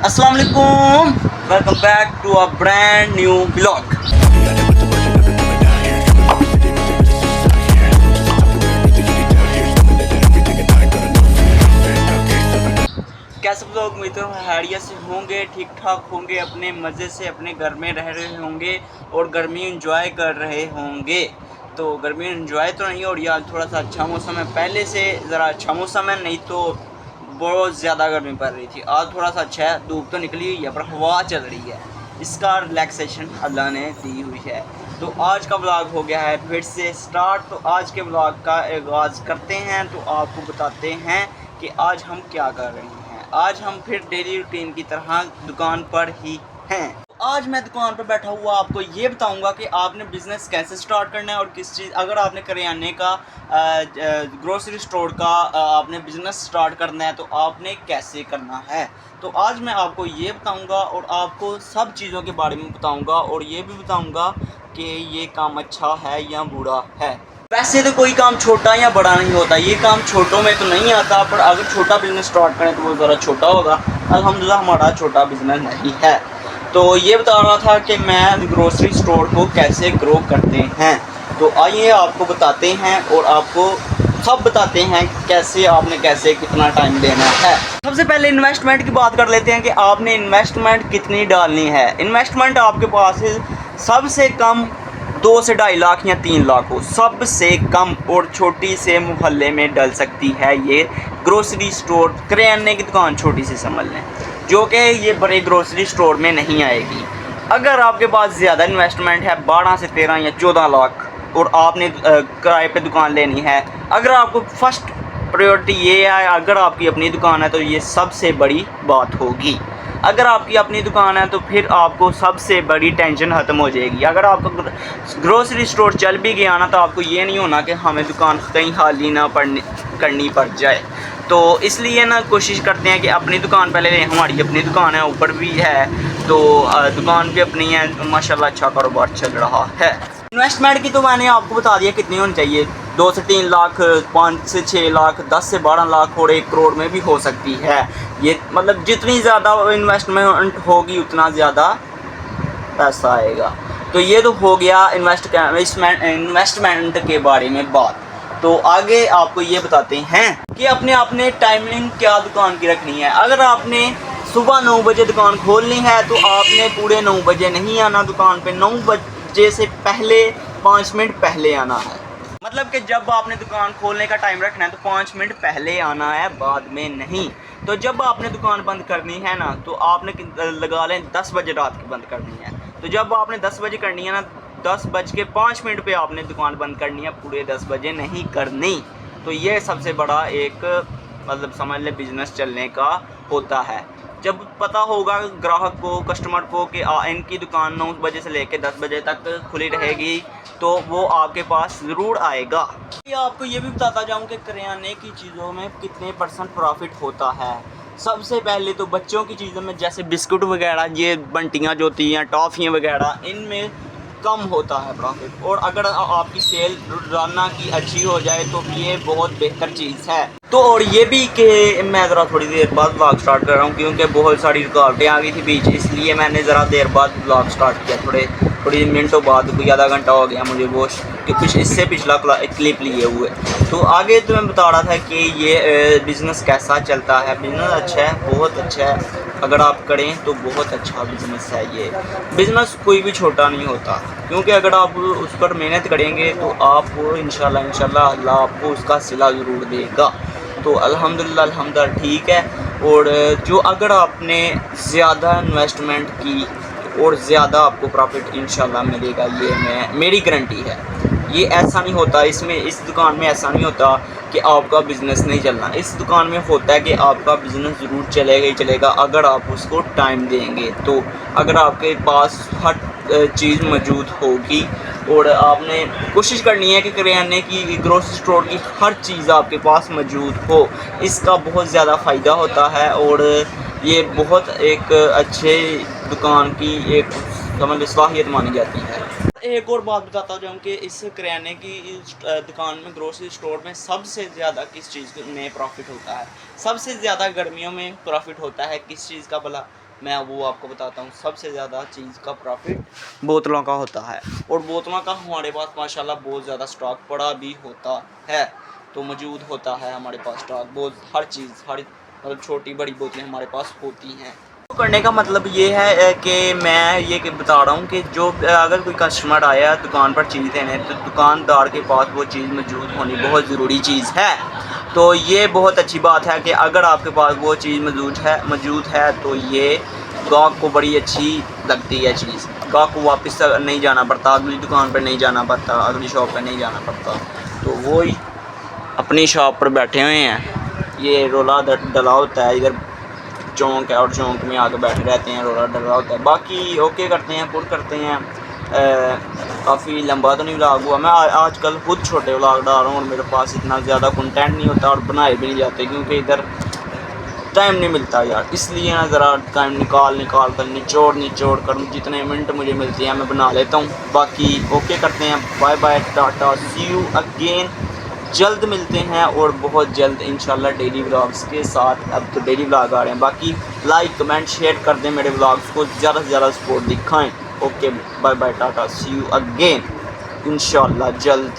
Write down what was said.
अस्सलाम वालेकुम, welcome back to a brand new blog. कैसे लोग, उम्मीद तो हैरियत से होंगे, ठीक ठाक होंगे, अपने मज़े से अपने घर में रह रहे होंगे और गर्मी एंजॉय कर रहे होंगे। तो गर्मी एंजॉय तो नहीं हो रही, आज थोड़ा सा अच्छा मौसम है, पहले से ज़रा अच्छा मौसम है, नहीं तो बहुत ज़्यादा गर्मी पड़ रही थी। आज थोड़ा सा अच्छा है, धूप तो निकली हुई है पर हवा चल रही है, इसका रिलैक्सेशन अल्लाह ने दी हुई है। तो आज का व्लॉग हो गया है फिर से स्टार्ट। तो आज के व्लॉग का आगाज़ करते हैं, तो आपको बताते हैं कि आज हम क्या कर रहे हैं। आज हम फिर डेली रूटीन की तरह दुकान पर ही हैं। आज मैं दुकान पर बैठा हुआ आपको ये बताऊंगा कि आपने बिज़नेस कैसे स्टार्ट करना है और किस चीज़, अगर आपने करियाने का ग्रोसरी स्टोर का आपने बिज़नेस स्टार्ट करना है तो आपने कैसे करना है। तो आज मैं आपको ये बताऊंगा और आपको सब चीज़ों के बारे में बताऊंगा और ये भी बताऊंगा कि ये काम अच्छा है या बुरा है। वैसे तो कोई काम छोटा या बड़ा नहीं होता, ये काम छोटों में तो नहीं आता, पर अगर छोटा बिज़नेस स्टार्ट करें तो वो ज़रा छोटा होगा। अल्हम्दुलिल्लाह हमारा छोटा बिज़नेस नहीं है। तो ये बता रहा था कि मैं ग्रोसरी स्टोर को कैसे ग्रो करते हैं। तो आइए आपको बताते हैं और आपको सब बताते हैं कैसे आपने कैसे कितना टाइम देना है। सबसे पहले इन्वेस्टमेंट की बात कर लेते हैं कि आपने इन्वेस्टमेंट कितनी डालनी है। इन्वेस्टमेंट आपके पास सबसे कम 2 से 2.5 लाख या 3 लाख हो, सबसे कम, और छोटी से मोहल्ले में डल सकती है ये ग्रोसरी स्टोर। करियाने की दुकान छोटी सी समझ लें, जो कि ये बड़े ग्रोसरी स्टोर में नहीं आएगी। अगर आपके पास ज़्यादा इन्वेस्टमेंट है 12 से 13 या 14 लाख और आपने किराए पे दुकान लेनी है, अगर आपको फर्स्ट प्रायोरिटी ये है, अगर आपकी अपनी दुकान है तो ये सबसे बड़ी बात होगी। अगर आपकी अपनी दुकान है तो फिर आपको सबसे बड़ी टेंशन ख़त्म हो जाएगी। अगर आपका ग्रोसरी स्टोर चल भी गया ना तो आपको ये नहीं होना कि हमें दुकान कहीं खाली ना करनी पड़ जाए। तो इसलिए ना कोशिश करते हैं कि अपनी दुकान पहले लें। हमारी अपनी दुकान है, ऊपर भी है, तो दुकान भी अपनी है, माशाल्लाह अच्छा कारोबार चल रहा है। इन्वेस्टमेंट की तो मैंने आपको बता दिया कितनी होनी चाहिए, 2 से 3 लाख, 5 से 6 लाख, 10 से 12 लाख और 1 करोड़ में भी हो सकती है। ये मतलब जितनी ज़्यादा इन्वेस्टमेंट होगी उतना ज़्यादा पैसा आएगा। तो ये तो हो गया इन्वेस्टमेंट के बारे में बात। तो आगे आपको ये बताते हैं कि अपने टाइमिंग क्या दुकान की रखनी है। अगर आपने सुबह 9 बजे दुकान खोलनी है तो आपने पूरे 9 बजे नहीं आना दुकान पे, 9 बजे से पहले 5 मिनट पहले आना है। मतलब कि जब आपने दुकान खोलने का टाइम रखना है तो 5 मिनट पहले आना है, बाद में नहीं। तो जब आपने दुकान बंद करनी है ना तो आपने लगा लें 10 बजे रात की बंद करनी है। तो जब आपने 10 बजे करनी है ना, 10:05 पे आपने दुकान बंद करनी है, पूरे 10 बजे नहीं करनी। तो ये सबसे बड़ा एक मतलब समझ लें बिज़नेस चलने का होता है। जब पता होगा ग्राहक को, कस्टमर को कि इनकी दुकान 9 बजे से लेकर 10 बजे तक खुली रहेगी तो वो आपके पास ज़रूर आएगा। आपको ये भी बताता जाऊँ कि करियाने की चीज़ों में कितने % प्रॉफिट होता है। सबसे पहले तो बच्चों की चीज़ों में जैसे बिस्कुट वगैरह, ये बंटियाँ जो होती हैं, टॉफ़ियाँ वगैरह, इनमें कम होता है प्रॉफिट। और अगर आपकी सेल रोज़ाना की अच्छी हो जाए तो ये बहुत बेहतर चीज़ है। तो और ये भी कि मैं ज़रा थोड़ी देर बाद व्लॉग स्टार्ट कर रहा हूँ क्योंकि बहुत सारी रुकावटें आ गई थी बीच, इसलिए मैंने ज़रा देर बाद व्लॉग स्टार्ट किया। थोड़ी मिनटों बाद, कोई आधा घंटा हो गया मुझे वो कुछ इससे पिछला क्लिप लिए हुए। तो आगे तो मैं बता रहा था कि ये बिज़नेस कैसा चलता है। बिज़नेस अच्छा है, बहुत अच्छा है, अगर आप करें तो बहुत अच्छा बिज़नेस है। ये बिज़नेस कोई भी छोटा नहीं होता, क्योंकि अगर आप उस पर मेहनत करेंगे तो आपको इंशाल्लाह अल्लाह आपको उसका सिला ज़रूर देगा। तो अल्हम्दुलिल्लाह ठीक है। और जो अगर आपने ज़्यादा इन्वेस्टमेंट की और ज़्यादा आपको प्रॉफिट इंशाल्लाह मिलेगा, ये मेरी गारंटी है। ये ऐसा नहीं होता, इस दुकान में ऐसा नहीं होता कि आपका बिज़नेस नहीं चलना। इस दुकान में होता है कि आपका बिज़नेस ज़रूर चलेगा ही चलेगा अगर आप उसको टाइम देंगे। तो अगर आपके पास हर चीज़ मौजूद होगी और आपने कोशिश करनी है कि करियाने की, ग्रोसरी स्टोर की हर चीज़ आपके पास मौजूद हो, इसका बहुत ज़्यादा फ़ायदा होता है। और ये बहुत एक अच्छे दुकान की एक समझ सलाहियत मानी जाती है। एक और बात बताता जाऊँ कि इस करियाने की इस दुकान में, ग्रोसरी स्टोर में सबसे ज़्यादा किस चीज़ में प्रॉफिट होता है। सबसे ज़्यादा गर्मियों में प्रॉफिट होता है किस चीज़ का भला? मैं वो आपको बताता हूँ। सबसे ज़्यादा चीज़ का प्रॉफिट बोतलों का होता है, और बोतलों का हमारे पास माशाल्लाह बहुत ज़्यादा स्टॉक पड़ा भी होता है। तो मौजूद होता है हमारे पास स्टॉक, बहुत हर चीज़, हर मतलब छोटी बड़ी बोतलें हमारे पास होती हैं। तो करने का मतलब ये है कि मैं ये बता रहा हूँ कि जो अगर कोई कस्टमर आया दुकान पर चीज़ लेने, तो दुकानदार के पास वो चीज़ मौजूद होनी बहुत ज़रूरी चीज़ है। तो ये बहुत अच्छी बात है कि अगर आपके पास वो चीज़ मौजूद है तो ये गाहक को बड़ी अच्छी लगती है चीज़। गाहक को वापस नहीं जाना पड़ता, अगली दुकान पर नहीं जाना पड़ता, अगली शॉप पर नहीं जाना पड़ता। तो वो ही अपनी शॉप पर बैठे हुए हैं। ये रोला डला होता है, इधर चौंक है और चौंक में आके बैठे रहते हैं, रोला डला होता है। बाकी ओके करते हैं, पुट करते हैं। काफ़ी लंबा तो नहीं व्लॉग हुआ। मैं आजकल खुद छोटे व्लॉग डाल रहा हूँ और मेरे पास इतना ज़्यादा कंटेंट नहीं होता और बनाए भी नहीं जाते, क्योंकि इधर टाइम नहीं मिलता यार। इसलिए ना ज़रा टाइम निकाल कर निचोड़ कर जितने मिनट मुझे मिलती हैं मैं बना लेता हूँ। बाकी ओके करते हैं, bye bye, tata, see you again. जल्द मिलते हैं और बहुत जल्द इंशाल्लाह डेली व्लॉग्स के साथ। अब तो डेली व्लॉग आ रहे हैं। बाकी लाइक कमेंट शेयर कर दें मेरे व्लॉग्स को, ज़्यादा से ज़्यादा सपोर्ट दिखाएं। Okay, bye bye, tata, see you again इंशाल्लाह जल्द।